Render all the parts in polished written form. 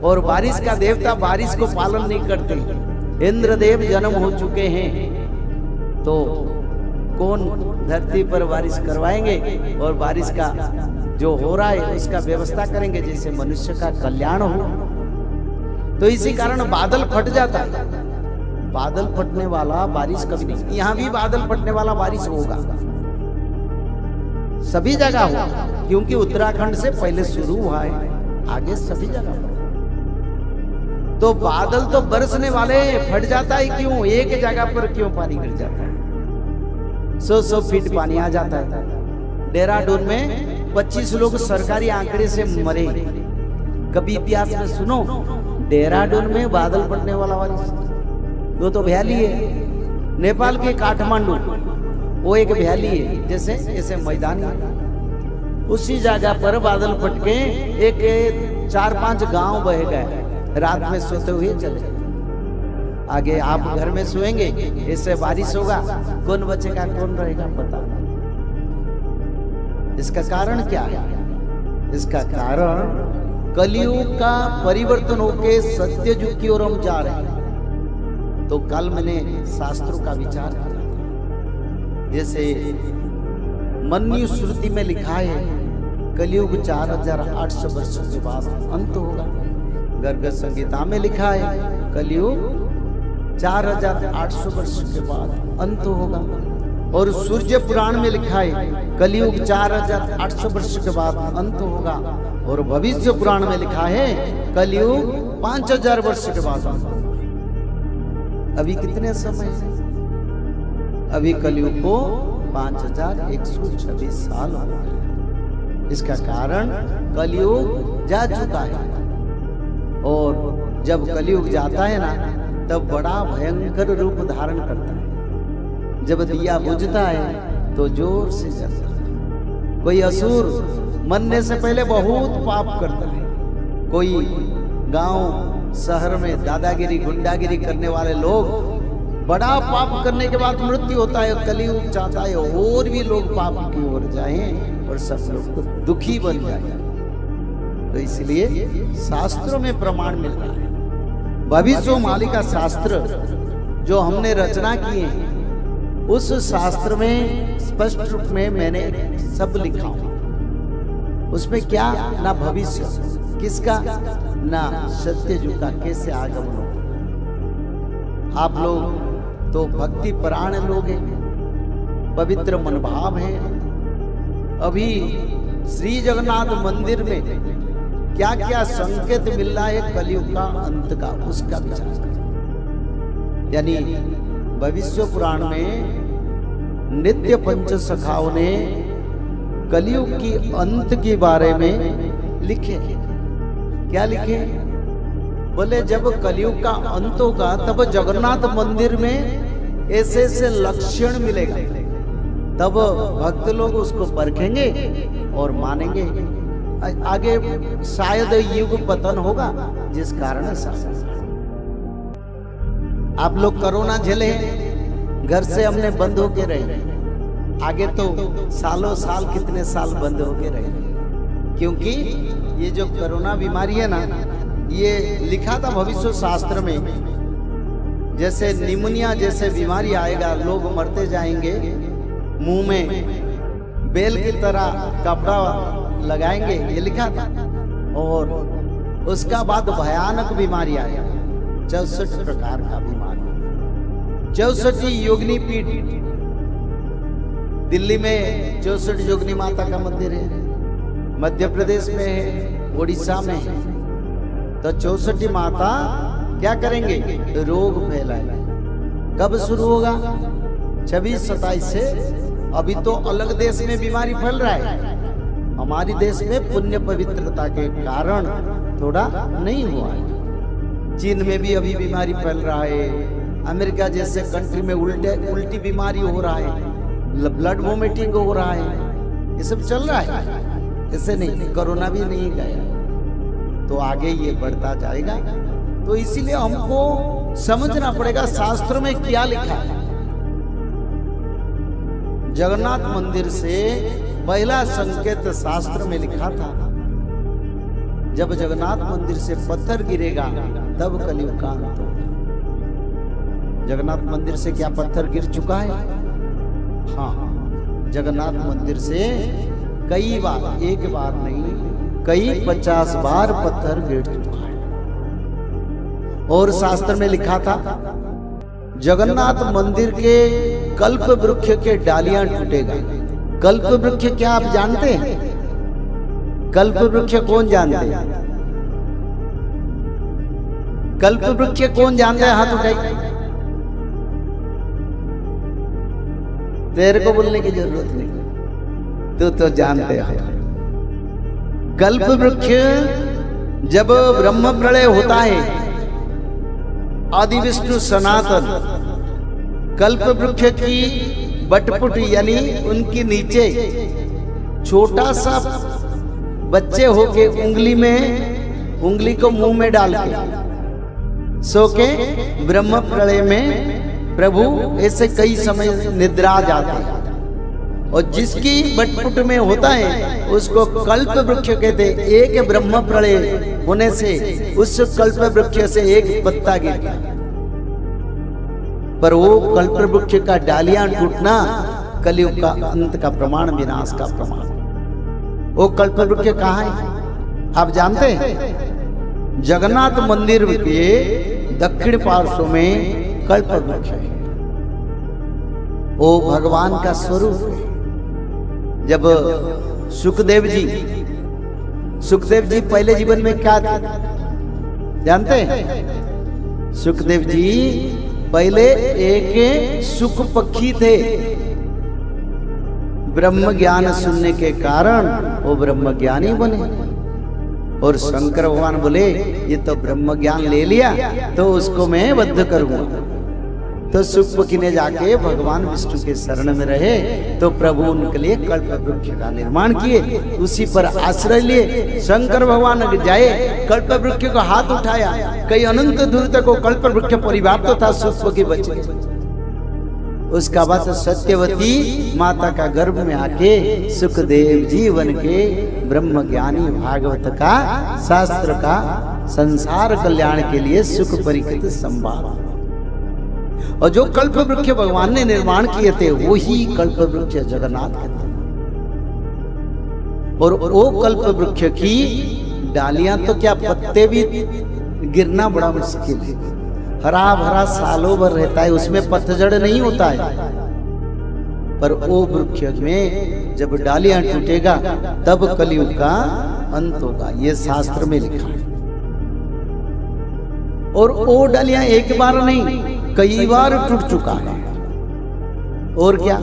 और बारिश का देवता बारिश को पालन नहीं करते। इंद्रदेव जन्म हो चुके हैं तो कौन धरती पर बारिश करवाएंगे और बारिश का जो हो रहा है उसका व्यवस्था करेंगे जैसे मनुष्य का कल्याण हो। तो इसी कारण बादल फट जाता है। बादल फटने वाला बारिश कभी नहीं, यहाँ भी बादल फटने वाला बारिश होगा, सभी जगह होगा, क्योंकि उत्तराखंड से पहले शुरू हुआ है, आगे सभी जगह। तो बादल तो बरसने वाले, फट जाता है क्यों? एक जगह पर क्यों पानी गिर जाता है? 100 फीट पानी आ जाता है। देहरादून में 25 लोग सरकारी आंकड़े से मरे। कभी इतिहास में सुनो देहरादून में बादल पड़ने वाला बारिश? वो तो वैली है। नेपाल के काठमांडू वो एक वैली है, जैसे मैदान है। उसी जगह पर बादल फट के एक 4-5 गांव बह गए, रात में सोते हुए चले। आगे आप घर में सोएंगे, इससे बारिश होगा, कौन बचेगा कौन रहेगा पता नहीं। इसका कारण क्या है? इसका कारण कलयुग का परिवर्तन होके सत्ययुग की ओर हम जा रहे हैं। तो कल मैंने शास्त्रों का विचार किया, जैसे मनुस्मृति में लिखा है कलयुग 4800 वर्षों के बाद अंत होगा। गर्ग संहिता में लिखा है कलयुग 4800 वर्ष के बाद अंत होगा। और सूर्य पुराण में लिखा है कलयुग 4800 वर्ष के बाद अंत होगा। और भविष्य पुराण में लिखा है कलयुग 5000 वर्ष के बाद अंत होगा। अभी कितने समय है? अभी कलयुग को 5126 साल हो गए। इसका कारण कलयुग जा चुका है। और जब कलयुग जाता है ना, तब बड़ा भयंकर रूप धारण करता है। जब दिया बुझता है तो जोर से जलता है। कोई असुर मरने से पहले बहुत पाप करता है। कोई गांव शहर में दादागिरी गुंडागिरी करने वाले लोग बड़ा पाप करने के बाद मृत्यु होता है। कलयुग चाहता है और भी लोग पाप की ओर जाएं और सब लोग दुखी बन जाए। तो इसलिए शास्त्रों में प्रमाण मिल रहा है। भविष्यवाणी का शास्त्र जो हमने रचना किए हैं, उस शास्त्र में स्पष्ट रूप में मैंने सब लिखा। उसमें क्या ना भविष्य किसका ना सत्ययुग का कैसे आगमन होगा। आप लोग तो भक्ति परायण लोग हैं, पवित्र मनोभाव है। अभी श्री जगन्नाथ मंदिर में क्या क्या संकेत मिल रहा है कलयुग का अंत का, उसका विचार करें। यानी भविष्य पुराण में नित्य पंच सखाओं ने कलयुग की अंत के बारे में लिखे। क्या लिखे? बोले जब कलयुग का अंत होगा तब जगन्नाथ मंदिर में ऐसे ऐसे लक्षण मिलेगा, तब भक्त लोग उसको परखेंगे और मानेंगे। आगे शायद युग पतन होगा, जिस कारण आप लोग कोरोना झेले, घर से हमने बंद होके रहे। आगे तो सालों साल कितने साल बंद होके रहे, क्योंकि ये जो कोरोना बीमारी है ना, ये लिखा था भविष्य शास्त्र में। जैसे निमोनिया जैसे बीमारी आएगा, लोग मरते जाएंगे, मुंह में बेल की तरह कपड़ा लगाएंगे, ये लिखा था। और उसका बाद भयानक बीमारी आएगा, 64 प्रकार का बीमारी, 64 योगिनी पीठ। दिल्ली में 64 योगिनी माता का मंदिर है, मध्य प्रदेश में है, उड़ीसा में है। तो 64 माता क्या करेंगे? रोग फैलाएंगे। कब शुरू होगा? 26-27 से। अभी तो अलग देश में बीमारी फैल रहा है, हमारे देश में पुण्य पवित्रता के कारण थोड़ा नहीं हुआ है। चीन में भी अभी बीमारी फैल रहा है, अमेरिका जैसे कंट्री में उल्टी बीमारी हो रहा है, ब्लड वोमिटिंग हो रहा है, ये सब चल रहा है। ऐसे नहीं, कोरोना भी नहीं गया, तो आगे ये बढ़ता जाएगा। तो इसीलिए हमको समझना पड़ेगा शास्त्र में क्या लिखा है। जगन्नाथ मंदिर से पहला संकेत शास्त्र में लिखा था, जब जगन्नाथ मंदिर से पत्थर गिरेगा तब कलयुग का अंत होगा। जगन्नाथ मंदिर से क्या पत्थर गिर चुका है? हाँ, जगन्नाथ मंदिर से कई बार, एक बार नहीं कई 50 बार पत्थर गिर चुका है। और शास्त्र में लिखा था जगन्नाथ मंदिर के कल्प वृक्ष के डालियां टूटेगा। कल्प वृक्ष क्या आप जानते हैं? कल्प वृक्ष कौन जानते हैं? कल्प वृक्ष कौन जानते हैं? हाथ उठाइए। तेरे को बोलने की जरूरत नहीं, तू तो जानते हो। कल्प वृक्ष जब ब्रह्म प्रलय होता है, आदि विष्णु सनातन कल्प वृक्ष की बटपुट यानी उनकी नीचे छोटा सा बच्चे होके उंगली को मुंह में डाल के सो के ब्रह्म प्रलय में प्रभु ऐसे कई समय निद्रा जाते हैं, और जिसकी बटपुट में होता है उसको कल्प वृक्ष कहते हैं। एक ब्रह्म प्रलय होने से उस कल्प वृक्ष से एक पत्ता गिरता है, पर वो कल्प वृक्ष का डालियां टूटना कलयुग का अंत का प्रमाण, विनाश का प्रमाण। वो कल्प वृक्ष कहाँ है आप जानते हैं? जगन्नाथ मंदिर के दक्षिण पार्श्व में कल्प वृक्ष है। वो भगवान का स्वरूप है। जब सुखदेव जी पहले जीवन में क्या थे जानते हैं? सुखदेव जी पहले एक सुख पक्षी थे। ब्रह्म ज्ञान सुनने के कारण वो ब्रह्म ज्ञानी बने, और शंकर भगवान बोले ये तो ब्रह्म ज्ञान ले लिया तो उसको मैं वध करूंगा। तो सुख पक्षी ने जाके भगवान विष्णु के शरण में रहे, तो प्रभु उनके लिए कल्प वृक्ष का निर्माण किए, उसी पर आश्रय लिए। शंकर भगवान जाए, कल्प वृक्ष को हाथ उठाया, कई अनंत दूर तक वो कल्प वृक्ष परिव्याप्त था, सुख पक्षी बच गए। उसका बाद सत्यवती माता का गर्भ में आके सुखदेव जी बन के ब्रह्म ज्ञानी भागवत का, शास्त्र का, संसार कल्याण के लिए सुख परिकृत संभाल। और जो कल्प वृक्ष भगवान ने निर्माण किए थे वही कल्प वृक्ष जगन्नाथ के थे। और वो कल्प वृक्ष की डालियां तो क्या, पत्ते भी गिरना बड़ा मुश्किल है। हरा भरा सालों भर रहता है, उसमें पतझड़ नहीं होता है, पर वो वृक्ष में जब डालियां टूटेगा तब कलयुग का अंत होगा, ये शास्त्र में लिखा है। और वो डालियां एक बार नहीं कई बार टूट चुका है। और क्या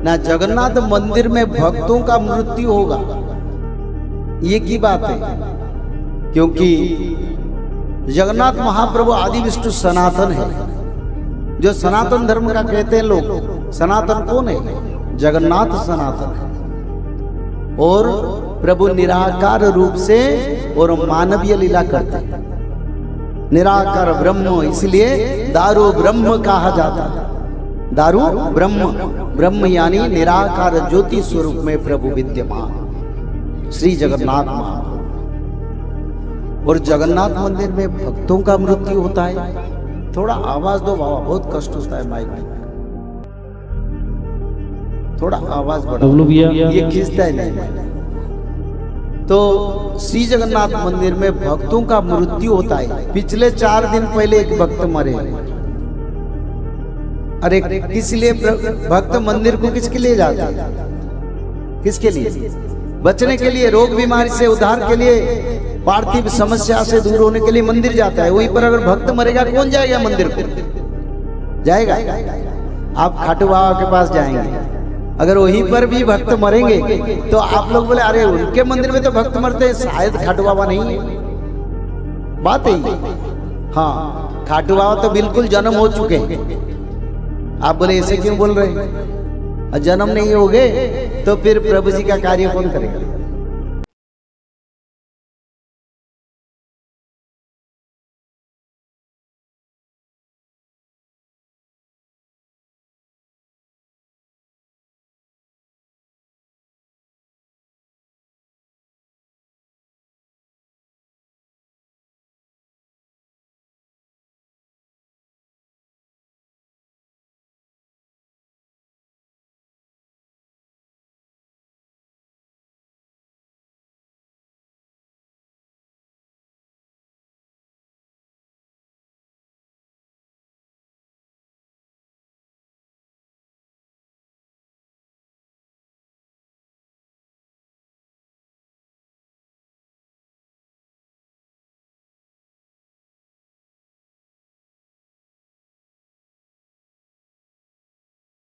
ना जगन्नाथ मंदिर में भक्तों का मृत्यु होगा, ये की बात है, क्योंकि जगन्नाथ महाप्रभु आदि विष्णु सनातन है। जो सनातन धर्म का कहते हैं लोग, सनातन कौन है? जगन्नाथ सनातन है। और प्रभु निराकार रूप से और मानवीय लीला करते हैं। निराकार ब्रह्म, इसलिए दारू ब्रह्म कहा जाता है। दारू ब्रह्म, ब्रह्म यानी निराकार ज्योति स्वरूप में प्रभु विद्यमान श्री जगन्नाथ महाप्रभु। और जगन्नाथ मंदिर में भक्तों का मृत्यु होता है। थोड़ा आवाज दो बाबा, बहुत कष्ट होता है माइक में, थोड़ा आवाज बढ़ाओ, ये खींचता है नहीं। तो श्री जगन्नाथ मंदिर में भक्तों का मृत्यु होता है। पिछले 4 दिन पहले एक भक्त मरे। अरे किस लिए भक्त मंदिर को किसके लिए जाते हैं? किसके लिए? बचने के लिए, रोग बीमारी से उद्धार के लिए, पार्थिव समस्या से दूर होने के लिए मंदिर जाता है। वहीं पर अगर भक्त मरेगा कौन जाएगा मंदिर को? जाएगा? आप खाटू बाबा के पास जाएंगे, अगर वहीं पर भी भक्त मरेंगे तो आप लोग बोले अरे उनके मंदिर में तो भक्त मरते हैं, शायद खाटू बाबा नहीं है। बात है हाँ, खाटू बाबा तो बिल्कुल जन्म हो चुके हैं। आप बोले ऐसे क्यों बोल रहे हैं? जन्म नहीं हो गए तो फिर प्रभु जी का कार्य कौन करेगा?